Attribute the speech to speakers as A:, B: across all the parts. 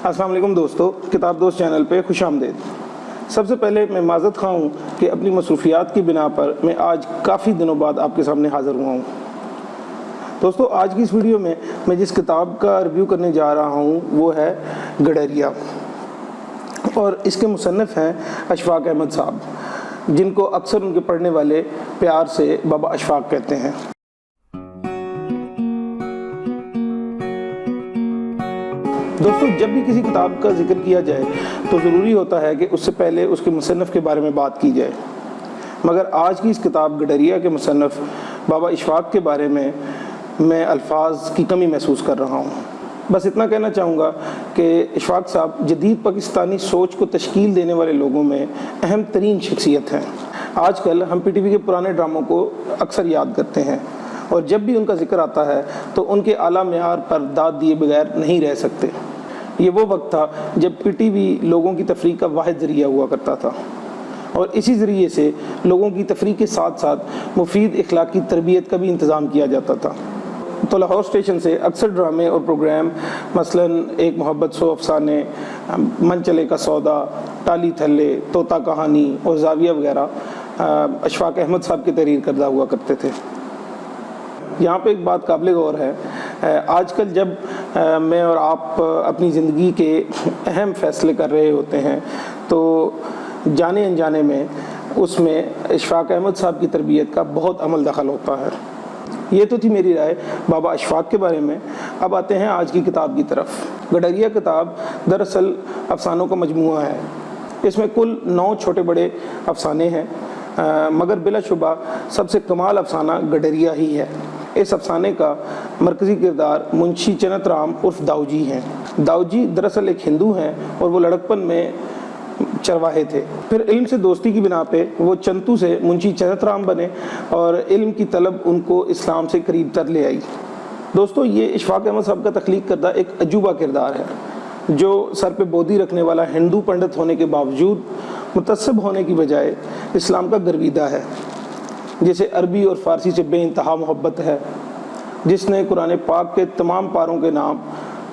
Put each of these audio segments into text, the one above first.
A: अस्सलाम वालेकुम दोस्तों, किताब दोस्त चैनल पे खुश आमदीद। सबसे पहले मैं माज़रत ख़्वाह हूँ कि अपनी मसरूफ़ियात की बिना पर मैं आज काफ़ी दिनों बाद आपके सामने हाज़िर हुआ हूँ। दोस्तों, आज की इस वीडियो में मैं जिस किताब का रिव्यू करने जा रहा हूँ वो है गडरिया, और इसके मुसन्निफ़ हैं अशफाक़ अहमद साहब, जिनको अक्सर उनके पढ़ने वाले प्यार से बाबा अशफाक़ कहते हैं। दोस्तों, जब भी किसी किताब का जिक्र किया जाए तो ज़रूरी होता है कि उससे पहले उसके मुसन्निफ़ के बारे में बात की जाए, मगर आज की इस किताब गडरिया के मुसन्निफ़ बाबा अशफाक़ के बारे में मैं अल्फाज की कमी महसूस कर रहा हूँ। बस इतना कहना चाहूँगा कि अशफाक़ साहब जदीद पाकिस्तानी सोच को तश्कील देने वाले लोगों में अहम तरीन शख्सियत हैं। आजकल हम PTV के पुराने ड्रामों को अक्सर याद करते हैं, और जब भी उनका जिक्र आता है तो उनके आला मेयार पर दाद दिए बगैर नहीं रह सकते। ये वो वक्त था जब PTV लोगों की तफरीह का वाहिद ज़रिया हुआ करता था, और इसी ज़रिए से लोगों की तफरीह के साथ साथ मुफीद इखलाकी तरबियत का भी इंतज़ाम किया जाता था। तो लाहौर स्टेशन से अक्सर ड्रामे और प्रोग्राम मसलन एक मोहब्बत सौ अफसाने, मन चले का सौदा, टाली थल्ले, तोता कहानी और जाविया वगैरह अशफाक़ अहमद साहब की तहरीर करदा हुआ करते थे। यहाँ पे एक बात काबिल गौर है, आजकल जब मैं और आप अपनी ज़िंदगी के अहम फ़ैसले कर रहे होते हैं तो जाने अनजाने में उसमें अशफाक़ अहमद साहब की तरबियत का बहुत अमल दखल होता है। ये तो थी मेरी राय बाबा अशफाक़ के बारे में। अब आते हैं आज की किताब की तरफ। गडरिया किताब दरअसल अफसानों का मजमूआ है। इसमें कुल 9 छोटे बड़े अफसाने हैं, मगर बिलाशुबा सबसे कमाल अफसाना गडरिया ही है। इस अफसाने का मरकज़ी किरदार मुंशी चनत राम उर्फ दाऊजी हैं। दाऊजी दरअसल एक हिंदू हैं और वो लड़कपन में चरवाहे थे। फिर इल्म से दोस्ती की बिना पे वो चंतू से मुंशी चनत राम बने और इल्म की तलब उनको इस्लाम से करीब तर ले आई। दोस्तों, ये अशफाक़ अहमद साहब का तख्लीक करदा एक अजूबा किरदार है, जो सर पे बोदी रखने वाला हिंदू पंडित होने के बावजूद मुतस्सिब होने की बजाय इस्लाम का गर्विदा है, जिसे अरबी और फ़ारसी से बेइंतहा मोहब्बत है, जिसने कुरान पाक के तमाम पारों के नाम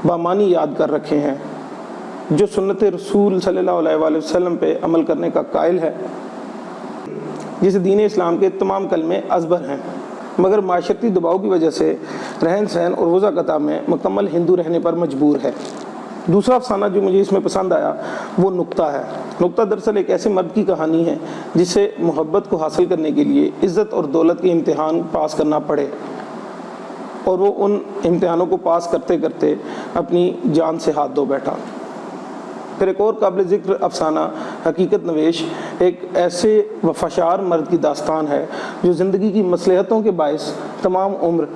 A: बामानी याद कर रखे हैं, जो सुन्नत रसूल सल्लल्लाहु अलैहि वसल्लम पे अमल करने का कायल है, जिसे दीन इस्लाम के तमाम कलमे अज़बर हैं, मगर माशरती दबाव की वजह से रहन सहन और वज़ाक़ता में मुकम्मल हिंदू रहने पर मजबूर है। दूसरा अफसाना जो मुझे इसमें पसंद आया वो नुक्ता है। नुक्ता दरअसल एक ऐसे मर्द की कहानी है जिसे मोहब्बत को हासिल करने के लिए इज़्ज़त और दौलत के इम्तिहान पास करना पड़े, और वो उन इम्तिहानों को पास करते करते अपनी जान से हाथ धो बैठा। फिर एक और काबिल ज़िक्र अफसाना हकीकत नवेश एक ऐसे वफाशार मर्द की दास्तान है जो ज़िंदगी की मसलहतों के बायस तमाम उम्र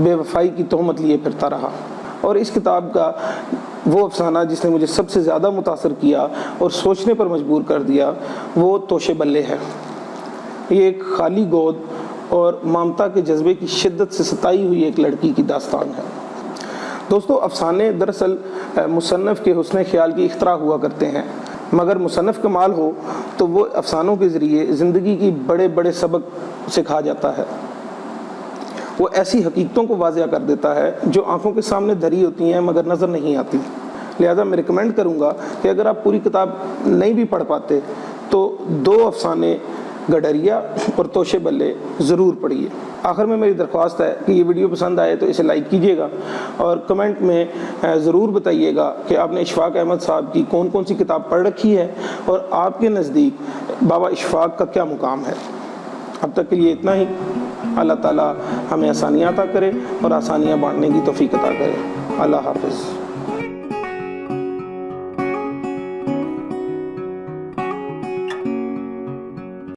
A: बेवफाई की तोहमत लिए फिरता रहा। और इस किताब का वो अफसाना जिसने मुझे सबसे ज़्यादा मुतासर किया और सोचने पर मजबूर कर दिया वो तोशे बल्ले है। ये एक खाली गोद और ममता के जज्बे की शिद्दत से सताई हुई एक लड़की की दास्तान है। दोस्तों, अफसाने दरअसल मुसन्निफ़ के हुस्न ख्याल की इख्तरा हुआ करते हैं, मगर मुसन्निफ़ कमाल हो तो वो अफसानों के ज़रिए ज़िंदगी की बड़े बड़े सबक सिखा जाता है। वो ऐसी हकीकतों को वाज़िया कर देता है जो आंखों के सामने धरी होती हैं मगर नज़र नहीं आती। लिहाजा मैं रिकमेंड करूँगा कि अगर आप पूरी किताब नहीं भी पढ़ पाते तो 2 अफसाने गडरिया और तोशे बल्ले ज़रूर पढ़िए। आखिर में मेरी दरख्वास्त है कि ये वीडियो पसंद आए तो इसे लाइक कीजिएगा और कमेंट में ज़रूर बताइएगा कि आपने अशफाक़ अहमद साहब की कौन कौन सी किताब पढ़ रखी है और आपके नज़दीक बाबा अशफाक़ का क्या मुकाम है। अब तक के लिए इतना ही। अल्लाह ताला हमें आसानियाँ अता करे और आसानियाँ बांटने की तौफ़ीक़ अता करे। अल्लाह हाफ़िज़।